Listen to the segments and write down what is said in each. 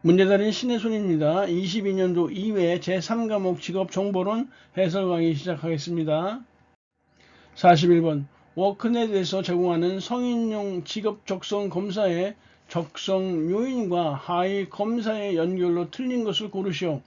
문제달인 신혜순입니다. 22년도 2회 제3과목 직업정보론 해설 강의 시작하겠습니다. 41번 워크넷에서 제공하는 성인용 직업 적성 검사의 적성 요인과 하위 검사의 연결로 틀린 것을 고르시오.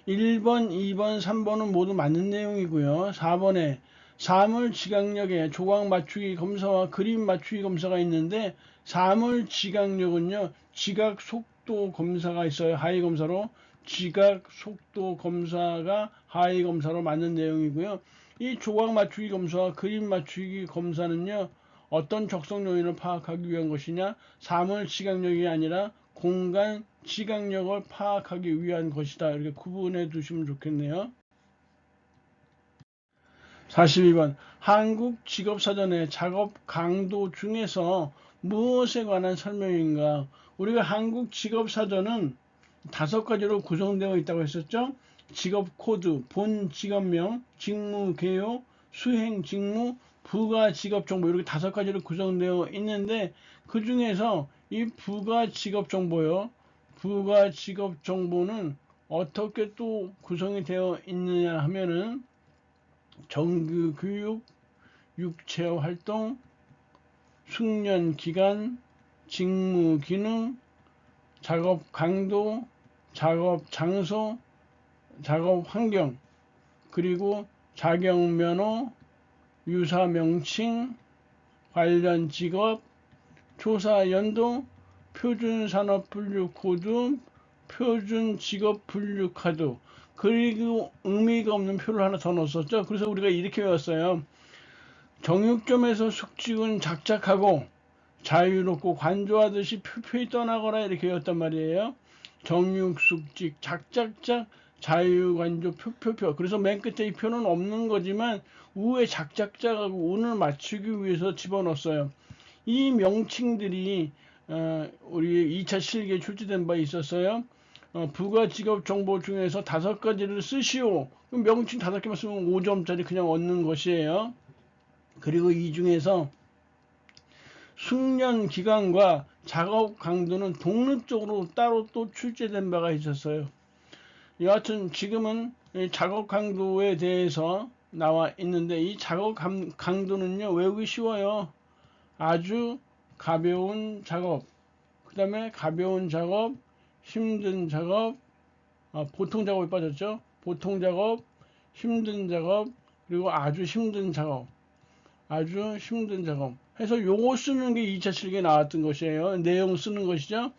1번, 2번, 3번은 모두 맞는 내용이고요. 4번에 사물 지각력의 조각 맞추기 검사와 그림 맞추기 검사가 있는데 사물 지각력은요, 지각 속도 검사가 있어요. 하위 검사로. 지각 속도 검사가 하위 검사로 맞는 내용이고요. 이 조각 맞추기 검사와 그림 맞추기 검사는요, 어떤 적성 요인을 파악하기 위한 것이냐, 사물 지각력이 아니라 공간 지각력을 파악하기 위한 것이다. 이렇게 구분해 두시면 좋겠네요. 42번 한국 직업사전의 작업 강도 중에서 무엇에 관한 설명인가? 우리가 한국 직업사전은 5가지로 구성되어 있다고 했었죠. 직업 코드, 본 직업명, 직무 개요, 수행 직무, 부가 직업 정보 이렇게 5가지로 구성되어 있는데 그 중에서 이 부가 직업 정보요. 부가 직업 정보는 어떻게 또 구성이 되어 있느냐 하면은 정규 교육, 육체 활동, 숙련 기간, 직무 기능, 작업 강도, 작업 장소, 작업 환경, 그리고 자격 면허, 유사 명칭, 관련 직업, 조사 연도, 표준 산업 분류 코드, 표준 직업 분류 카드, 그리고 의미가 없는 표를 하나 더 넣었었죠. 그래서 우리가 이렇게 외웠어요. 정육점에서 숙직은 작작하고 자유롭고 관조하듯이 표표히 떠나거라 이렇게 외웠단 말이에요. 정육, 숙직, 작작작, 자유관조, 표표표. 그래서 맨 끝에 이 표는 없는 거지만 우에 작작작하고 운을 맞추기 위해서 집어넣었어요. 이 명칭들이 우리 2차 실기에 출제된 바 있었어요. 부가 직업 정보 중에서 5가지를 쓰시오. 명칭 5개만 쓰면 5점짜리 그냥 얻는 것이에요. 그리고 이 중에서 숙련 기간과 작업 강도는 독립적으로 따로 또 출제된 바가 있었어요. 여하튼 지금은 작업 강도에 대해서 나와 있는데 이 작업 강도는요, 외우기 쉬워요. 아주 가벼운 작업, 그 다음에 가벼운 작업, 힘든 작업, 보통 작업이 빠졌죠. 보통 작업, 힘든 작업, 그리고 아주 힘든 작업, 아주 힘든 작업 해서 요거 쓰는 게 2차 실기에 나왔던 것이에요. 내용 쓰는 것이죠.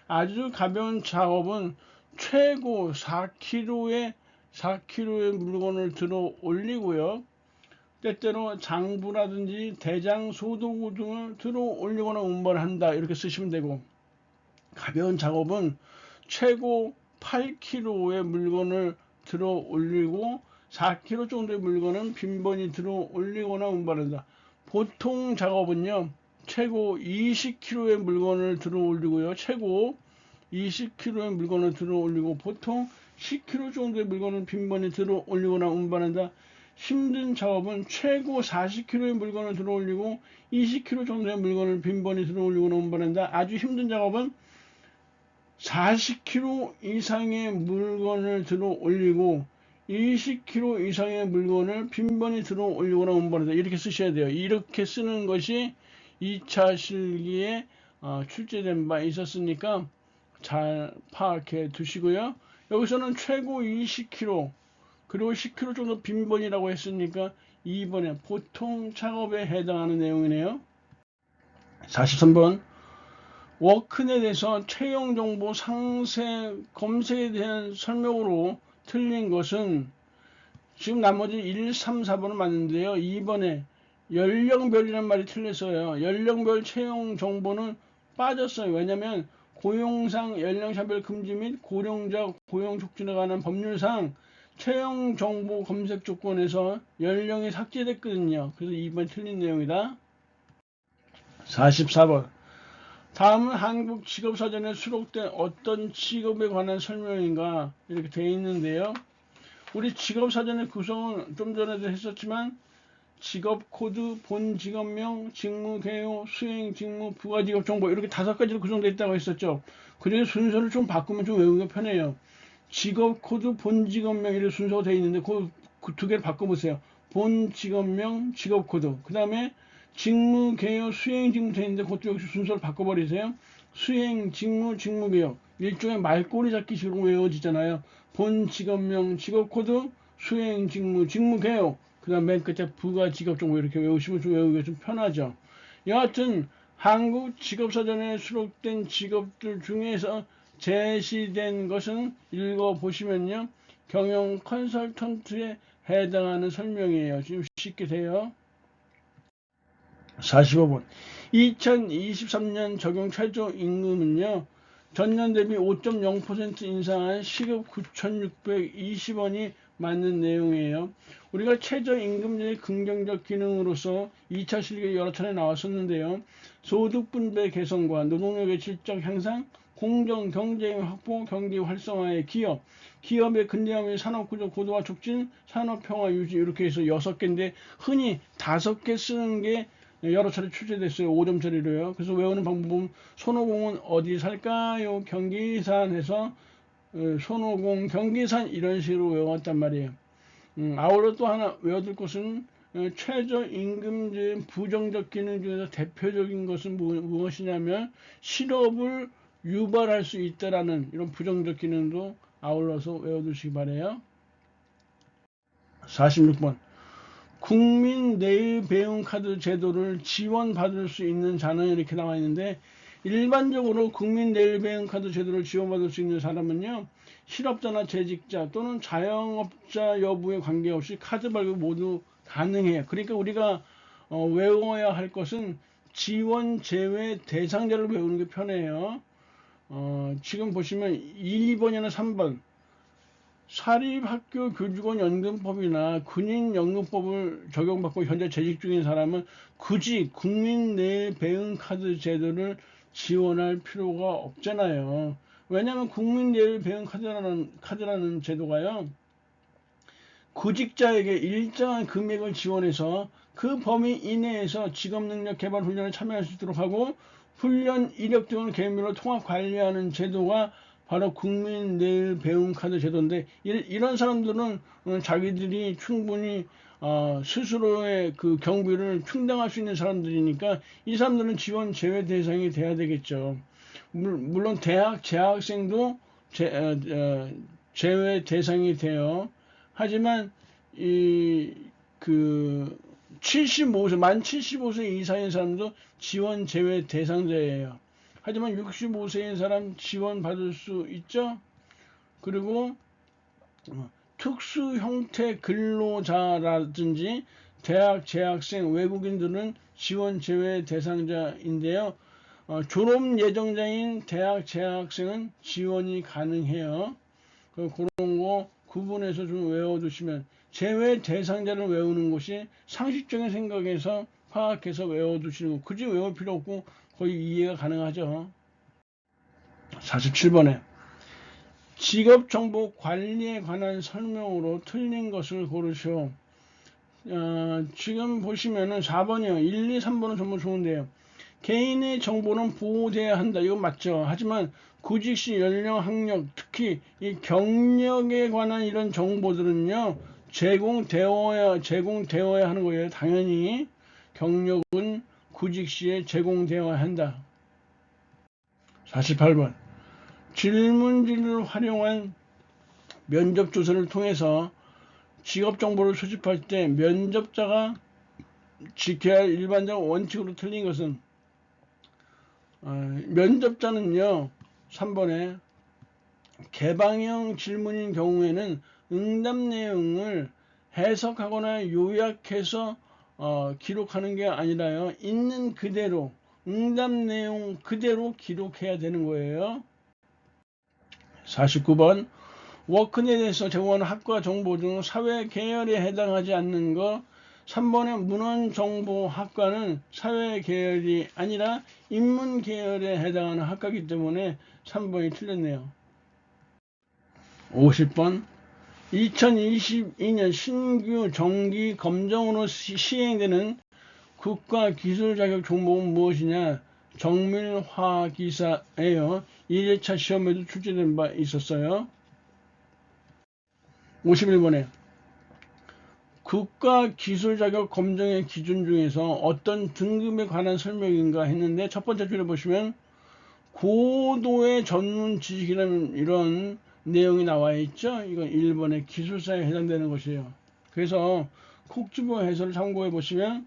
아주 가벼운 작업은 최고 4kg의 물건을 들어 올리고요. 때때로 장부라든지 대장 소도구 등을 들어 올리거나 운반한다 이렇게 쓰시면 되고, 가벼운 작업은 최고 8kg의 물건을 들어 올리고 4kg 정도의 물건은 빈번히 들어 올리거나 운반한다. 보통 작업은요, 최고 20kg의 물건을 들어 올리고요. 최고 20kg의 물건을 들어 올리고 보통 10kg 정도의 물건을 빈번히 들어 올리거나 운반한다. 힘든 작업은 최고 40kg의 물건을 들어 올리고 20kg 정도의 물건을 빈번히 들어 올리거나 운반한다. 아주 힘든 작업은 40kg 이상의 물건을 들어 올리고 20kg 이상의 물건을 빈번히 들어 올리거나 운반한다. 이렇게 쓰셔야 돼요. 이렇게 쓰는 것이 2차 실기에 출제된 바 있었으니까 잘 파악해 두시고요. 여기서는 최고 20kg 그리고 10kg 정도 빈번이라고 했으니까 2번에 보통 작업에 해당하는 내용이네요. 43번 워크넷에서 채용 정보 상세 검색에 대한 설명으로 틀린 것은 지금 나머지 1, 3, 4번은 맞는데요. 2번에 연령별이라는 말이 틀렸어요. 연령별 채용 정보는 빠졌어요. 왜냐하면 고용상 연령차별 금지 및 고령자 고용 촉진에 관한 법률상 채용 정보 검색 조건에서 연령이 삭제됐거든요. 그래서 2번 틀린 내용이다. 44번 다음은 한국 직업사전에 수록된 어떤 직업에 관한 설명인가 이렇게 되어 있는데요. 우리 직업사전의 구성은 좀 전에도 했었지만 직업 코드, 본 직업명, 직무 개요, 수행 직무, 부가 직업 정보 이렇게 5가지로 구성되어 있다고 했었죠. 그중에 순서를 좀 바꾸면 좀 외우기가 편해요. 직업 코드, 본 직업명 이렇게 순서가 되어 있는데 그 두 개를 바꿔보세요. 본 직업명, 직업 코드. 그 다음에 직무 개요, 수행 직무 되어 있는데 그것도 역시 순서를 바꿔버리세요. 수행 직무, 직무 개요. 일종의 말꼬리 잡기식으로 외워지잖아요. 본 직업명, 직업 코드, 수행 직무, 직무 개요. 그 다음 맨 끝에 부가 직업 정보 이렇게 외우시면 좀 외우기가 좀 편하죠. 여하튼 한국 직업사전에 수록된 직업들 중에서 제시된 것은 읽어보시면요. 경영 컨설턴트에 해당하는 설명이에요. 지금 쉽게 돼요. 45번. 2023년 적용 최저임금은요. 전년 대비 5.0% 인상한 시급 9,620원이 맞는 내용이에요. 우리가 최저임금제의 긍정적 기능으로서 2차 실기에 여러 차례 나왔었는데요. 소득 분배 개선과 노동력의 질적 향상, 공정 경쟁 확보, 경기 활성화의 기업, 기업의 근대화 및 산업구조 고도화 촉진, 산업평화 유지 이렇게 해서 6개인데 흔히 5개 쓰는 게 여러 차례 출제됐어요. 5점짜리로요. 그래서 외우는 방법은 손오공은 어디 살까요? 경기산 해서 손오공 경기산 이런 식으로 외웠단 말이에요. 아울러 또 하나 외워둘 것은 최저임금제의 부정적 기능 중에서 대표적인 것은 무엇이냐면 실업을 유발할 수 있다라는 이런 부정적 기능도 아울러서 외워두시기 바래요. 46번. 국민 내일 배움 카드 제도를 지원받을 수 있는 자는 이렇게 나와 있는데 일반적으로 국민 내일 배움 카드 제도를 지원받을 수 있는 사람은요. 실업자나 재직자 또는 자영업자 여부에 관계없이 카드 발급 모두 가능해요. 그러니까 우리가 외워야 할 것은 지원 제외 대상자를 외우는 게 편해요. 지금 보시면 2번이나 3번 사립학교 교직원 연금법이나 군인연금법을 적용받고 현재 재직 중인 사람은 굳이 국민 내 배움 카드 제도를 지원할 필요가 없잖아요. 왜냐하면 국민 내 배움 카드라는 제도가요. 구직자에게 일정한 금액을 지원해서 그 범위 이내에서 직업능력 개발 훈련에 참여할 수 있도록 하고 훈련 이력 등을 개인별로 통합 관리하는 제도가 바로 국민 내일 배움 카드 제도인데 이런 사람들은 자기들이 충분히 스스로의 그 경비를 충당할 수 있는 사람들이니까 이 사람들은 지원 제외 대상이 돼야 되겠죠. 물론 대학 재학생도 제외 대상이 돼요. 하지만 그 75세 만 75세 이상인 사람도 지원 제외 대상자예요. 하지만 65세인 사람 지원 받을 수 있죠. 그리고 특수 형태 근로자라든지 대학 재학생 외국인들은 지원 제외 대상자인데요. 졸업 예정자인 대학 재학생은 지원이 가능해요. 그런 거 구분해서 좀 외워두시면 제외 대상자를 외우는 것이 상식적인 생각에서 파악해서 외워두시는 거 굳이 외울 필요 없고 거의 이해가 가능하죠. 47번에 직업정보 관리에 관한 설명으로 틀린 것을 고르시오. 지금 보시면은 4번이요. 1, 2, 3번은 전부 좋은데요. 개인의 정보는 보호돼야 한다. 이건 맞죠. 하지만 구직시 연령, 학력, 특히 이 경력에 관한 이런 정보들은요. 제공되어야 하는 거예요. 당연히 경력은 구직시에 제공되어야 한다. 48번. 질문지를 활용한 면접조사를 통해서 직업정보를 수집할 때 면접자가 지켜야 할 일반적 원칙으로 틀린 것은 면접자는요 3번에 개방형 질문인 경우에는 응답 내용을 해석하거나 요약해서 기록하는 게 아니라요 있는 그대로 응답 내용 그대로 기록해야 되는 거예요. 49번 워크넷에서 제공하는 학과 정보 중 사회 계열에 해당하지 않는 것 3번의 문헌정보학과는 사회 계열이 아니라 인문 계열에 해당하는 학과이기 때문에 3번이 틀렸네요. 50번 2022년 신규 정기 검정으로 시행되는 국가기술자격 종목은 무엇이냐? 정밀화기사예요. 1회차 시험에도 출제된 바 있었어요. 51번에 국가기술자격 검정의 기준 중에서 어떤 등급에 관한 설명인가 했는데 첫 번째 줄에 보시면 고도의 전문 지식이라는 이런 내용이 나와 있죠. 이건 1번의 기술사에 해당되는 것이에요. 그래서 콕 집어 해설을 참고해 보시면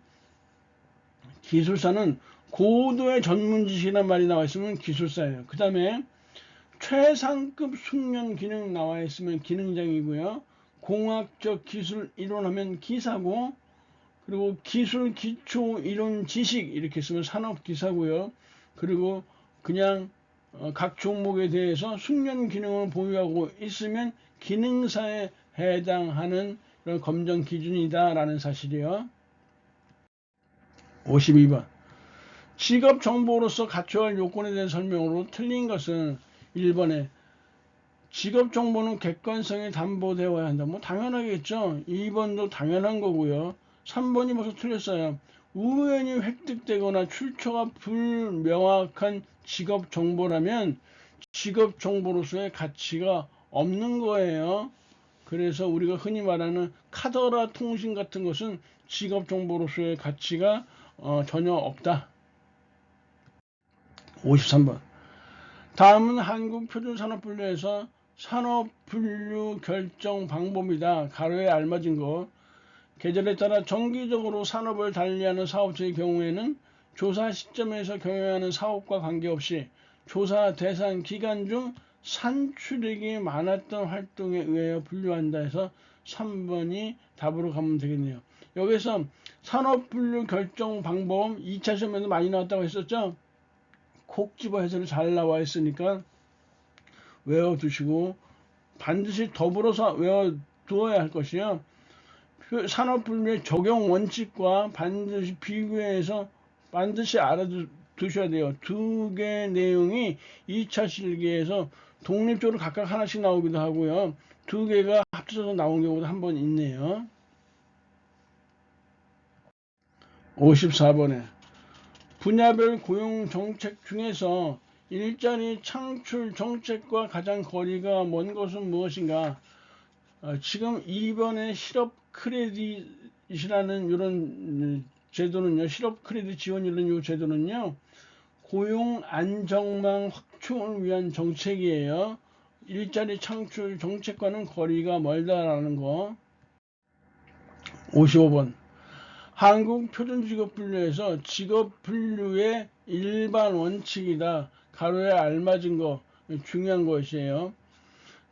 기술사는 고도의 전문 지식이라는 말이 나와 있으면 기술사예요. 그 다음에 최상급 숙련 기능 나와 있으면 기능장이고요. 공학적 기술 이론하면 기사고, 그리고 기술 기초 이론 지식 이렇게 쓰면 산업기사고요. 그리고 그냥 각 종목에 대해서 숙련 기능을 보유하고 있으면 기능사에 해당하는 그런 검정 기준이다라는 사실이요. 52번 직업 정보로서 갖춰야 할 요건에 대한 설명으로 틀린 것은 1번에 직업 정보는 객관성이 담보되어야 한다. 뭐 당연하겠죠. 2번도 당연한 거고요. 3번이 벌써 틀렸어요. 우연히 획득되거나 출처가 불명확한 직업 정보라면 직업 정보로서의 가치가 없는 거예요. 그래서 우리가 흔히 말하는 카더라 통신 같은 것은 직업 정보로서의 가치가 전혀 없다. 53번 다음은 한국표준산업분류에서 산업분류 결정 방법이다. 가로에 알맞은 것. 계절에 따라 정기적으로 산업을 달리하는 사업체의 경우에는 조사 시점에서 경영하는 사업과 관계없이 조사 대상 기간 중 산출액이 많았던 활동에 의하여 분류한다 해서 3번이 답으로 가면 되겠네요. 여기서 산업분류 결정 방법 2차 시험에도 많이 나왔다고 했었죠. 콕 집어 해설이 잘 나와 있으니까 외워두시고 반드시 더불어서 외워두어야 할 것이요. 산업분류의 적용 원칙과 반드시 비교해서 반드시 알아두셔야 돼요. 두 개 내용이 2차 실기에서 독립적으로 각각 하나씩 나오기도 하고요. 두 개가 합쳐서 나온 경우도 한 번 있네요. 54번에 분야별 고용 정책 중에서 일자리 창출 정책과 가장 거리가 먼 것은 무엇인가? 지금 2번에 실업 크레딧이라는 이런 제도는요, 실업 크레딧 지원 이런 제도는요, 고용 안정망 확충을 위한 정책이에요. 일자리 창출 정책과는 거리가 멀다라는 거. 55번 한국표준직업분류에서 직업분류의 일반 원칙이다. 가로에 알맞은 거 중요한 것이에요.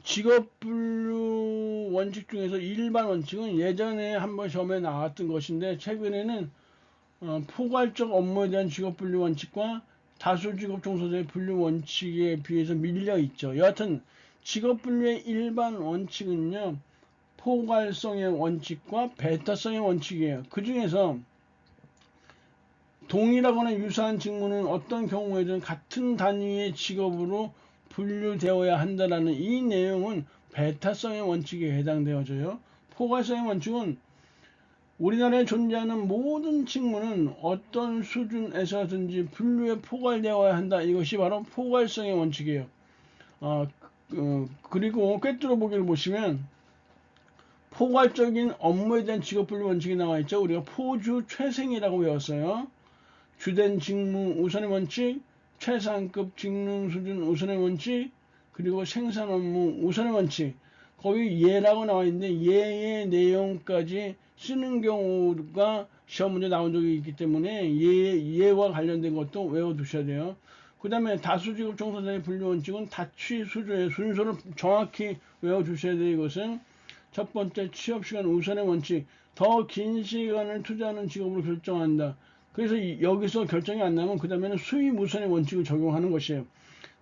직업분류 원칙 중에서 일반 원칙은 예전에 한번 시험에 나왔던 것인데 최근에는 포괄적 업무에 대한 직업분류 원칙과 다수직업 종사자의 분류 원칙에 비해서 밀려 있죠. 여하튼 직업분류의 일반 원칙은요, 포괄성의 원칙과 배타성의 원칙이에요. 그 중에서 동일하거나 유사한 직무는 어떤 경우에든 같은 단위의 직업으로 분류되어야 한다는 이 내용은 배타성의 원칙에 해당되어져요. 포괄성의 원칙은 우리나라에 존재하는 모든 직무는 어떤 수준에서든지 분류에 포괄되어야 한다. 이것이 바로 포괄성의 원칙이에요. 그리고 꿰뚫어 보기를 보시면 포괄적인 업무에 대한 직업분류 원칙이 나와 있죠. 우리가 포주 최생이라고 외웠어요. 주된 직무 우선의 원칙, 최상급 직능 수준 우선의 원칙, 그리고 생산 업무 우선의 원칙. 거기 예라고 나와 있는데 예의 내용까지 쓰는 경우가 시험 문제 나온 적이 있기 때문에 예와 관련된 것도 외워두셔야 돼요. 그 다음에 다수직업 종사자의 분류 원칙은 다취 수주의 순서를 정확히 외워주셔야 돼요. 이것은 첫 번째 취업시간 우선의 원칙, 더 긴 시간을 투자하는 직업으로 결정한다. 그래서 여기서 결정이 안 나면 그 다음에는 수입 우선의 원칙을 적용하는 것이에요.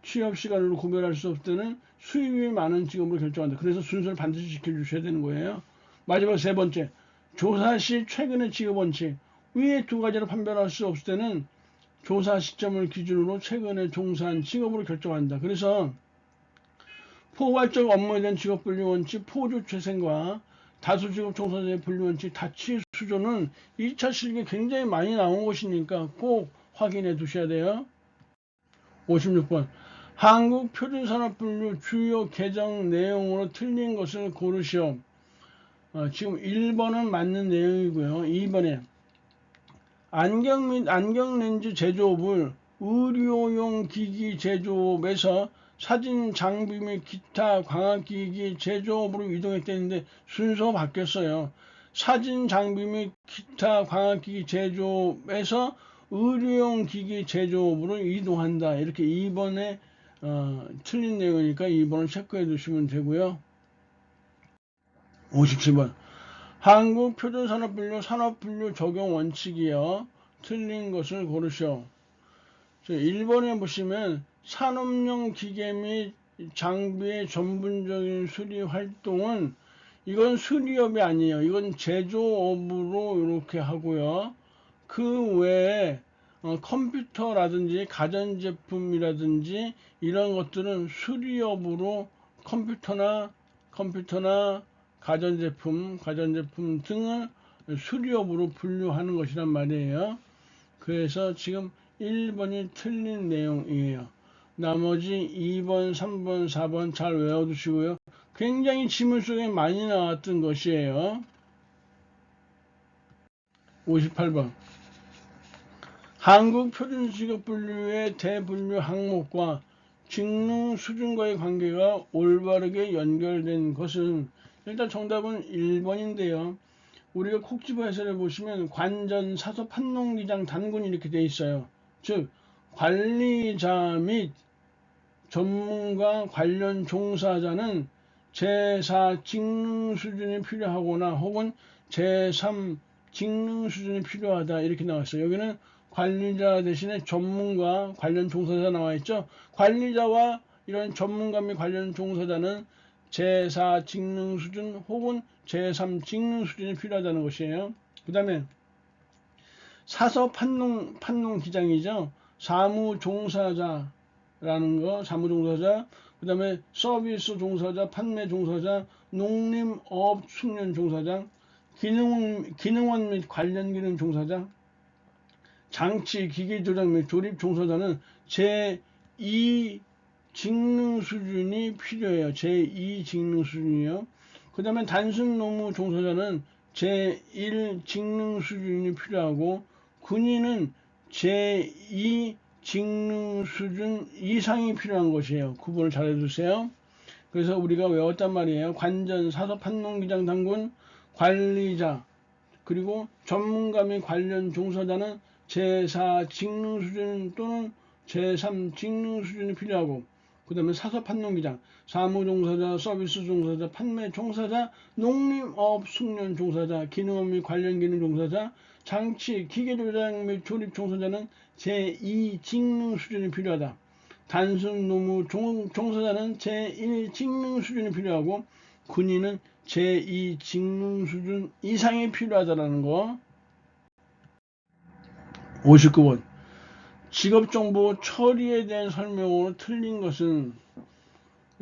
취업시간으로 구별할 수 없을 때는 수입이 많은 직업으로 결정한다. 그래서 순서를 반드시 지켜주셔야 되는 거예요. 마지막 세 번째, 조사 시 최근의 직업 원칙. 위에 두 가지로 판별할 수 없을 때는 조사 시점을 기준으로 최근에 종사한 직업으로 결정한다. 그래서 포괄적 업무에 대한 직업분류 원칙, 포주체생과 다수직업 종사자의 분류 원칙, 다치 수조는 2차 실기에 굉장히 많이 나온 것이니까 꼭 확인해 두셔야 돼요. 56번. 한국표준산업분류 주요 개정 내용으로 틀린 것을 고르시오. 지금 1번은 맞는 내용이고요. 2번에 안경 및 안경렌즈 제조업을 의료용 기기 제조업에서 사진 장비 및 기타 광학기기 제조업으로 이동했다는데 순서 바뀌었어요. 사진 장비 및 기타 광학기기 제조업에서 의료용 기기 제조업으로 이동한다. 이렇게 2번에 틀린 내용이니까 2번을 체크해 두시면 되고요. 57번. 한국표준산업분류 산업분류 적용 원칙이요. 틀린 것을 고르시오. 1번에 보시면 산업용 기계 및 장비의 전문적인 수리 활동은 이건 수리업이 아니에요. 이건 제조업으로 이렇게 하고요. 그 외에 컴퓨터라든지 가전제품이라든지 이런 것들은 수리업으로 컴퓨터나 가전제품 등을 수리업으로 분류하는 것이란 말이에요. 그래서 지금 1번이 틀린 내용이에요. 나머지 2번, 3번, 4번 잘 외워두시고요. 굉장히 지문 속에 많이 나왔던 것이에요. 58번. 한국표준직업분류의 대분류 항목과 직능 수준과의 관계가 올바르게 연결된 것은 일단 정답은 1번인데요. 우리가 콕 집어 해설해 보시면 관전, 사서, 판농기장, 단군 이렇게 돼 있어요. 즉 관리자 및 전문가 관련 종사자는 제4 직능 수준이 필요하거나 혹은 제3 직능 수준이 필요하다 이렇게 나왔어요. 여기는 관리자 대신에 전문가 관련 종사자 나와 있죠. 관리자와 이런 전문가 및 관련 종사자는 제4 직능 수준 혹은 제3 직능 수준이 필요하다는 것이에요. 그 다음에 사서 판농 기장이죠. 사무 종사자라는 거, 사무 종사자. 그 다음에 서비스 종사자, 판매 종사자, 농림업 숙련 종사자, 기능원 및 관련 기능 종사자, 장치 기기 조작 및 조립 종사자는 제2 직능 수준이 필요해요. 제2 직능 수준이요. 그 다음에 단순 노무 종사자는 제1 직능 수준이 필요하고 군인은 제2 직능 수준 이상이 필요한 것이에요. 구분을 잘 해두세요. 그래서 우리가 외웠단 말이에요. 관전, 사서, 판농기장, 단군, 관리자, 그리고 전문가 및 관련 종사자는 제4 직능 수준 또는 제3 직능 수준이 필요하고, 그 다음에 사서 판농기장, 사무 종사자, 서비스 종사자, 판매 종사자, 농림업 숙련 종사자, 기능업 및 관련 기능 종사자, 장치, 기계 조작 및 조립 종사자는 제2 직능 수준이 필요하다. 단순 노무 종사자는 제1 직능 수준이 필요하고 군인은 제2 직능 수준 이상이 필요하다는 거. 59번. 직업정보 처리에 대한 설명으로 틀린 것은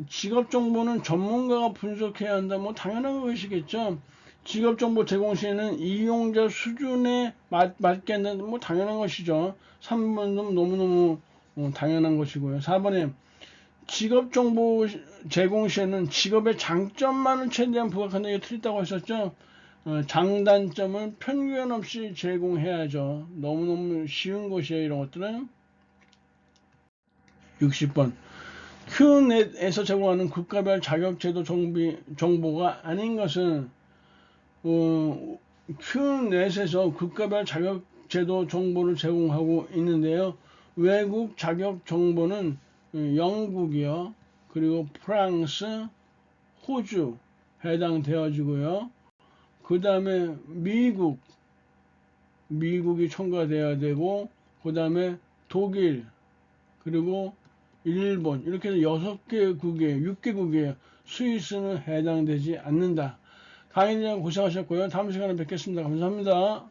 직업정보는 전문가가 분석해야 한다. 뭐 당연한 것이겠죠. 직업정보 제공 시에는 이용자 수준에 맞게 한다는 뭐 당연한 것이죠. 3번은 너무너무 당연한 것이고요. 4번에 직업정보 제공 시에는 직업의 장점만을 최대한 부각한다. 이게 틀렸다고 했었죠. 장단점을 편견 없이 제공해야죠. 너무너무 쉬운 것이에요. 이런 것들은. 60번. 큐넷에서 제공하는 국가별 자격제도 정보가 아닌 것은 큐넷에서 국가별 자격제도 정보를 제공하고 있는데요. 외국 자격 정보는 영국이요. 그리고 프랑스, 호주 해당되어지고요. 그 다음에 미국이 첨가되어야 되고, 그 다음에 독일, 그리고 일본, 이렇게 해서 6개국에 6개국이에요. 스위스는 해당되지 않는다. 강의님 고생하셨고요. 다음 시간에 뵙겠습니다. 감사합니다.